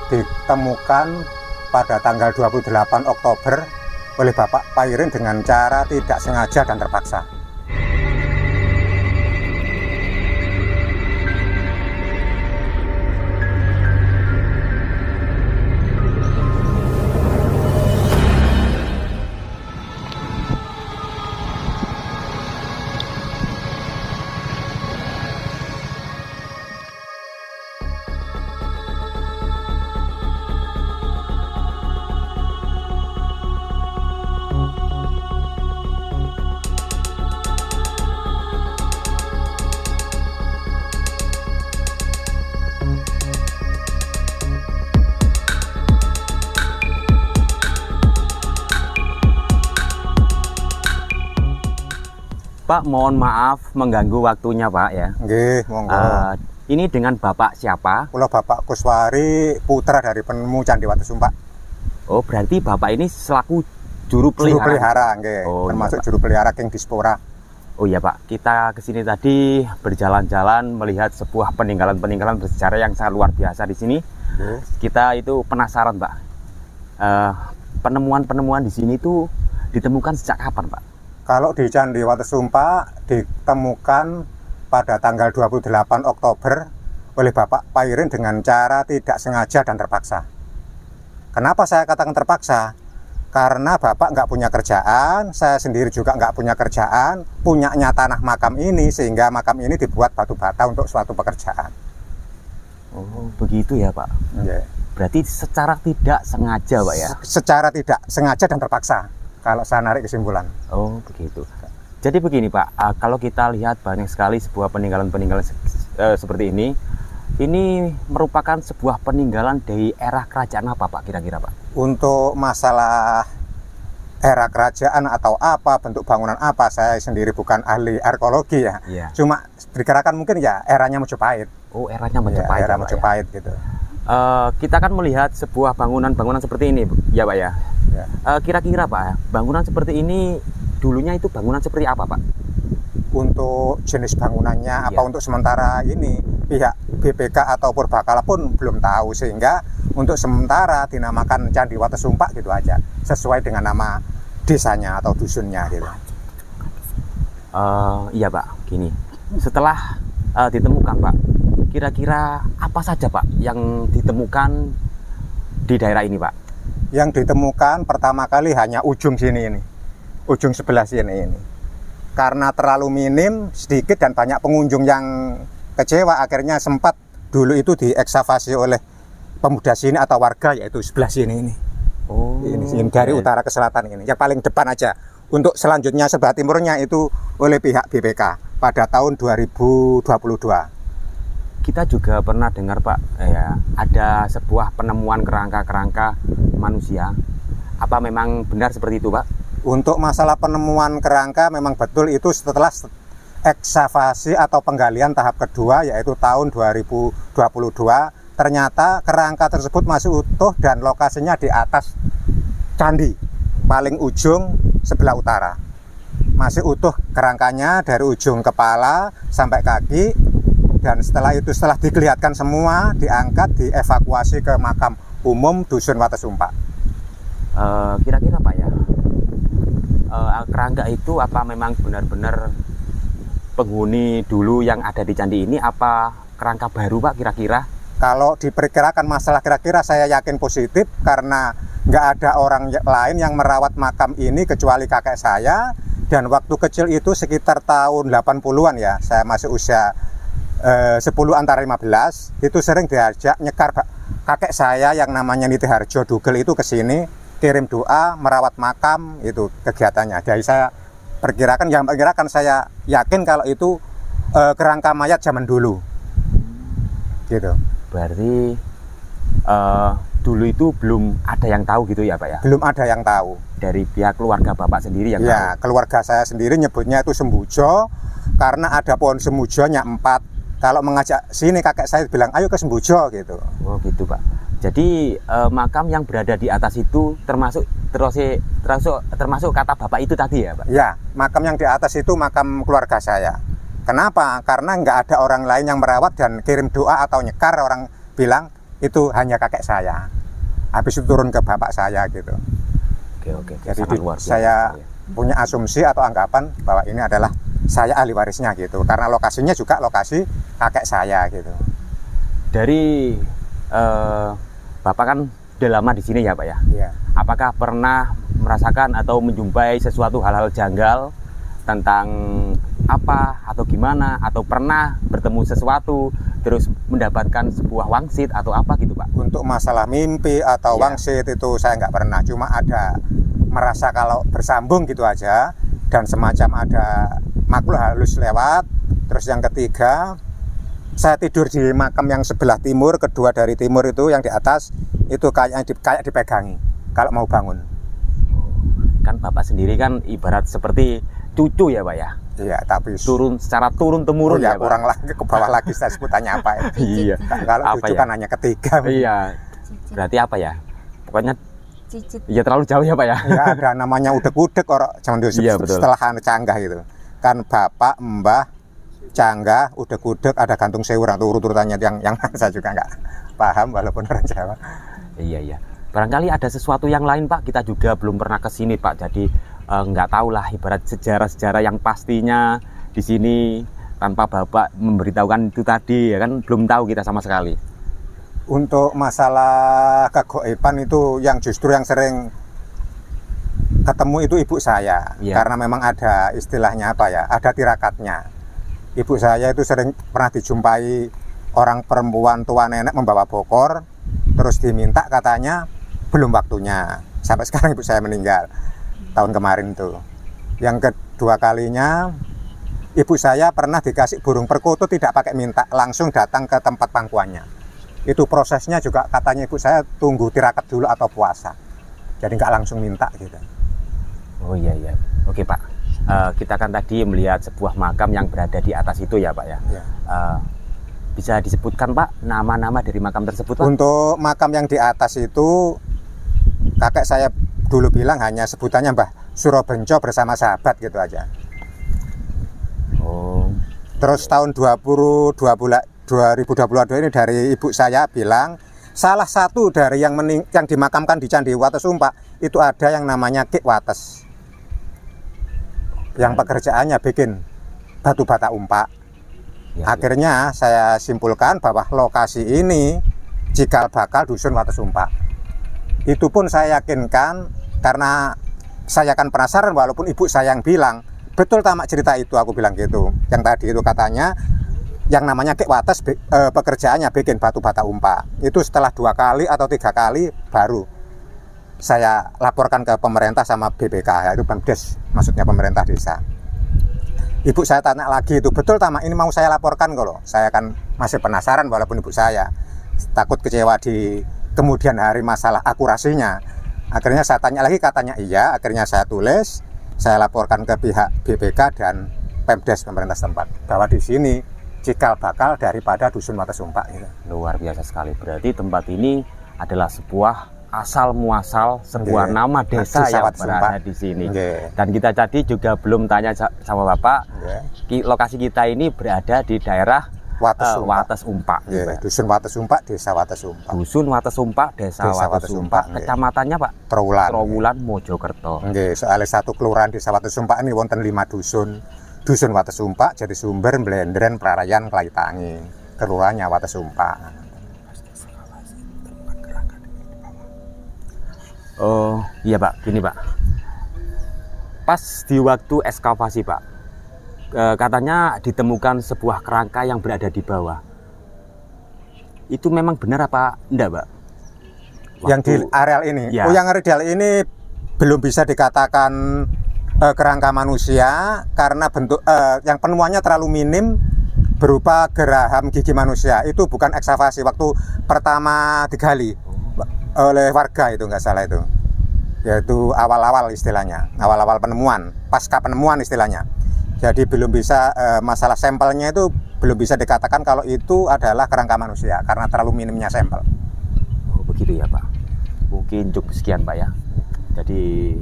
Ditemukan pada tanggal 28 Oktober oleh Bapak Pairin dengan cara tidak sengaja dan terpaksa. Pak, mohon maaf mengganggu waktunya Pak ya. Nggih, monggo. Ini dengan Bapak siapa? Kula Bapak Kuswari, putra dari penemu Candi Watu Sumpak. Oh, berarti Bapak ini selaku juru pelihara. Juru pelihara, nggih. Oh, termasuk iya, juru pelihara King Dispora. Oh iya Pak, kita kesini tadi berjalan-jalan melihat sebuah peninggalan-peninggalan bersejarah yang sangat luar biasa di sini. Kita itu penasaran Pak. Penemuan-penemuan di sini itu ditemukan sejak kapan Pak? Kalau di Candi Watu Sumpak ditemukan pada tanggal 28 Oktober oleh Bapak Pairin dengan cara tidak sengaja dan terpaksa. Kenapa saya katakan terpaksa? Karena Bapak nggak punya kerjaan, saya sendiri juga nggak punya kerjaan, punyanya tanah makam ini, sehingga makam ini dibuat batu bata untuk suatu pekerjaan. Oh, begitu ya Pak. Yeah. Berarti secara tidak sengaja Pak ya? Secara tidak sengaja dan terpaksa, kalau saya narik kesimpulan. Oh, begitu. Jadi begini Pak, kalau kita lihat banyak sekali sebuah peninggalan-peninggalan seperti ini merupakan sebuah peninggalan dari era kerajaan apa Pak kira-kira Pak? Untuk masalah era kerajaan atau apa, bentuk bangunan apa, saya sendiri bukan ahli arkeologi ya. Yeah. Cuma dikirakan mungkin ya eranya Majapahit. Oh, eranya Majapahit. Ya, era Majapahit ya? Gitu. Kita kan melihat sebuah bangunan-bangunan seperti ini ya Pak ya. Kira-kira Pak, bangunan seperti ini dulunya itu bangunan seperti apa Pak? Untuk jenis bangunannya apa untuk sementara ini pihak BPK atau Purbakala pun belum tahu, sehingga untuk sementara dinamakan Candi Watu Sumpak gitu aja, sesuai dengan nama desanya atau dusunnya gitu. Iya Pak, gini, setelah ditemukan Pak, kira-kira apa saja Pak yang ditemukan di daerah ini Pak? Yang ditemukan pertama kali hanya ujung sini ini, ujung sebelah sini ini. Karena terlalu minim, sedikit, dan banyak pengunjung yang kecewa, akhirnya sempat dulu itu diekskavasi oleh pemuda sini atau warga, yaitu sebelah sini ini. Oh, ini dari utara ke selatan ini, yang paling depan aja. Untuk selanjutnya sebelah timurnya itu oleh pihak BPK pada tahun 2022. Kita juga pernah dengar Pak, ya, ada sebuah penemuan kerangka-kerangka manusia. Apa memang benar seperti itu Pak? Untuk masalah penemuan kerangka memang betul, itu setelah ekskavasi atau penggalian tahap kedua, yaitu tahun 2022, ternyata kerangka tersebut masih utuh dan lokasinya di atas candi paling ujung sebelah utara. Masih utuh kerangkanya dari ujung kepala sampai kaki, dan setelah itu, setelah dikelihatkan semua, diangkat, dievakuasi ke makam umum Dusun Watu Sumpak. Kira-kira Pak ya, kerangka itu apa memang benar-benar penghuni dulu yang ada di candi ini, apa kerangka baru Pak kira-kira? Kalau diperkirakan masalah kira-kira, saya yakin positif, karena nggak ada orang lain yang merawat makam ini kecuali kakek saya, dan waktu kecil itu sekitar tahun 80-an ya, saya masih usia 10 antara 15, itu sering diajak nyekar kakek saya yang namanya Niti Harjo Dugel itu ke sini, kirim doa, merawat makam, itu kegiatannya. Jadi saya perkirakan, saya yakin kalau itu kerangka mayat zaman dulu. Gitu. Berarti dulu itu belum ada yang tahu gitu ya Pak ya? Belum ada yang tahu. Dari pihak keluarga Bapak sendiri yang ya, tahu? Keluarga saya sendiri nyebutnya itu Sembujo, karena ada pohon sembujonya 4. Kalau mengajak sini kakek saya bilang, ayo ke Sembujo gitu. Oh gitu Pak. Jadi makam yang berada di atas itu termasuk kata Bapak itu tadi ya Pak? Ya, makam yang di atas itu makam keluarga saya. Kenapa? Karena nggak ada orang lain yang merawat dan kirim doa atau nyekar, orang bilang itu hanya kakek saya. Habis itu turun ke bapak saya gitu. Oke. Jadi Sangat luar biasa saya ya. punya asumsi atau anggapan bahwa ini adalah saya ahli warisnya gitu. Karena lokasinya juga lokasi kakek saya gitu. Dari Bapak kan udah lama di sini ya Pak ya? Iya. Apakah pernah merasakan atau menjumpai sesuatu hal-hal janggal tentang apa atau gimana, atau pernah bertemu sesuatu terus mendapatkan sebuah wangsit atau apa gitu Pak? Untuk masalah mimpi atau Iya. wangsit itu saya nggak pernah. Cuma ada merasa kalau bersambung gitu aja, dan semacam ada makhluk halus lewat. Terus yang ketiga, saya tidur di makam yang sebelah timur, kedua dari timur itu yang di atas itu kayak dipegangi kalau mau bangun. Kan Bapak sendiri kan ibarat seperti cucu ya Pak ya? Iya, tapi Secara turun temurun ya ya Pak? kurang lagi ke bawah lagi saya sebutannya apa itu. Iya. Kalau Apa cucu ya? kan hanya ketiga. Iya. Berarti apa ya? Pokoknya Cicit. ya terlalu jauh ya Pak ya? Ya ada namanya udek-udek orang zaman dulu Iya, betul. setelah canggah itu. Kan bapak, mbah, canggah, udek-udek, ada gantung sewur, urut-urutannya yang saya juga nggak paham walaupun orang Jawa. Iya. Barangkali ada sesuatu yang lain Pak, kita juga belum pernah ke sini Pak. Jadi nggak tahu lah ibarat sejarah-sejarah yang pastinya di sini tanpa Bapak memberitahukan itu tadi ya kan, belum tahu kita sama sekali. Untuk masalah kegoiban itu yang justru yang sering ketemu itu ibu saya. Iya. Karena memang ada istilahnya apa ya, ada tirakatnya. Ibu saya itu sering pernah dijumpai orang perempuan tua nenek membawa bokor, terus diminta katanya belum waktunya. Sampai sekarang ibu saya meninggal tahun kemarin tuh. Yang kedua kalinya ibu saya pernah dikasih burung perkutut, tidak pakai minta, langsung datang ke tempat pangkuannya. Itu prosesnya juga katanya ibu saya tunggu tirakat dulu atau puasa, jadi nggak langsung minta gitu. Oh iya. Oke Pak, kita kan tadi melihat sebuah makam yang berada di atas itu ya Pak ya. Ya. Bisa disebutkan Pak nama-nama dari makam tersebut Pak? Untuk makam yang di atas itu kakek saya dulu bilang hanya sebutannya Mbah Surobenco bersama sahabat gitu aja. Oh. Terus tahun 2022 ini dari ibu saya bilang salah satu dari yang dimakamkan di Candi Wates Umpak itu ada yang namanya Ki Wates, yang pekerjaannya bikin batu bata umpak. Ya. Akhirnya saya simpulkan bahwa lokasi ini cikal bakal dusun Wates Umpak. Itu pun saya yakinkan karena saya kan penasaran, walaupun ibu saya yang bilang betul tamak cerita itu, aku bilang gitu. Yang tadi itu katanya yang namanya Ki Wates pekerjaannya bikin batu bata umpak. Itu setelah 2 kali atau 3 kali baru saya laporkan ke pemerintah sama BPK, yaitu Bangdes, maksudnya pemerintah desa. Ibu saya tanya lagi, itu betul tamak ini mau saya laporkan kok loh. Saya kan masih penasaran walaupun ibu saya takut kecewa di kemudian hari masalah akurasinya. Akhirnya saya tanya lagi, katanya iya. Akhirnya saya tulis, saya laporkan ke pihak BPK dan Pemdes pemerintah setempat bahwa di sini cikal bakal daripada dusun Wates Umpak gitu. Luar biasa sekali. Berarti tempat ini adalah sebuah asal muasal sebuah nama desa yang Wates Umpak berada di sini. Nggih. Dan kita tadi juga belum tanya sama Bapak, Nggih. lokasi kita ini berada di daerah Wates Umpak. Wates Umpak. Nggih, Pak. dusun Wates Umpak, desa Wates Umpak. Dusun Wates Umpak, desa Desa Wates Wates Umpak, Umpak, nggih. kecamatannya Pak Trowulan. Trowulan, Mojokerto. Nggih, soalnya satu kelurahan desa Wates Umpak ini wonten 5 dusun. Dusun Wates Umpak, Jadi Sumber, Blendren, Prarayan, Klaitangi. Kelurahannya Wates Umpak. Oh iya Pak, gini Pak. Pas di waktu ekskavasi Pak, katanya ditemukan sebuah kerangka yang berada di bawah. Itu memang benar apa enggak Pak? Yang di areal ini, Ya. oh yang areal ini belum bisa dikatakan kerangka manusia karena bentuk yang penemuannya terlalu minim berupa geraham gigi manusia. Itu bukan ekskavasi waktu pertama digali oleh warga, itu nggak salah itu, yaitu awal-awal istilahnya, awal-awal penemuan, pasca penemuan istilahnya. Jadi belum bisa masalah sampelnya itu belum bisa dikatakan kalau itu adalah kerangka manusia karena terlalu minimnya sampel. Oh begitu ya Pak. Mungkin cukup sekian Pak ya. Jadi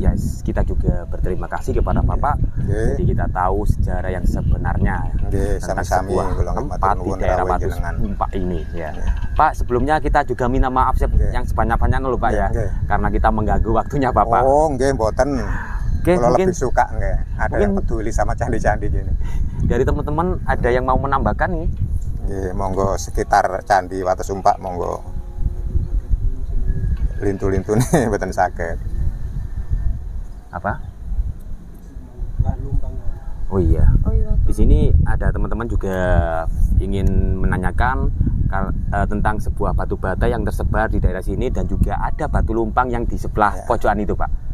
ya kita juga berterima kasih kepada Bapak. Jadi kita tahu sejarah yang sebenarnya tentang sebuah tempat di daerah Batu Sumpak ini ya. Pak, sebelumnya kita juga minta maaf yang sebanyak-banyaknya loh Pak ya, karena kita mengganggu waktunya Bapak. Oh, nggih mboten. Kalau lebih suka nggih, ada yang peduli sama candi-candi gini. Dari teman-teman ada yang mau menambahkan nih? Nggih, monggo sekitar Candi Batu Sumpak monggo. Lintu-lintu nih mboten saged. Apa? Oh iya. Di sini ada teman-teman juga ingin menanyakan tentang sebuah batu bata yang tersebar di daerah sini dan juga ada batu lumpang yang di sebelah pojokan itu, Pak.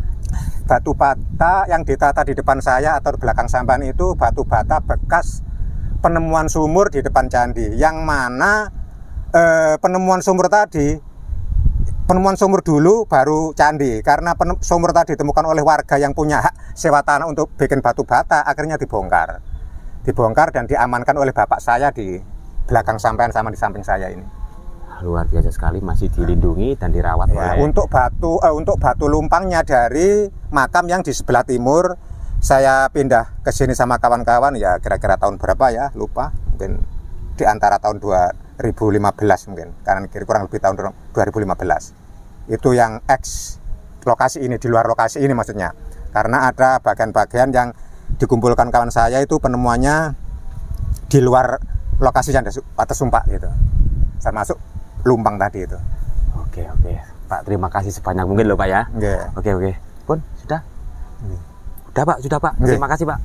Batu bata yang ditata di depan saya atau di belakang sampan itu batu bata bekas penemuan sumur di depan candi, yang mana penemuan sumur dulu baru candi, karena sumur tadi ditemukan oleh warga yang punya hak sewa tanah untuk bikin batu bata, akhirnya dibongkar dan diamankan oleh bapak saya di belakang sampean sama di samping saya ini. Luar biasa sekali, masih dilindungi dan dirawat ya, oleh... Untuk batu lumpangnya dari makam yang di sebelah timur, saya pindah ke sini sama kawan-kawan ya kira-kira tahun berapa ya, lupa, mungkin di antara tahun 2015 mungkin, karena kurang lebih tahun 2015. Itu yang X lokasi ini, di luar lokasi ini maksudnya. Karena ada bagian-bagian yang dikumpulkan kawan saya itu penemuannya di luar lokasi yang ada Batu Sumpak gitu. Termasuk lumpang tadi itu. Oke, Pak, terima kasih sebanyak mungkin loh Pak ya. Oke. Pun sudah? Sudah Pak. Terima kasih Pak.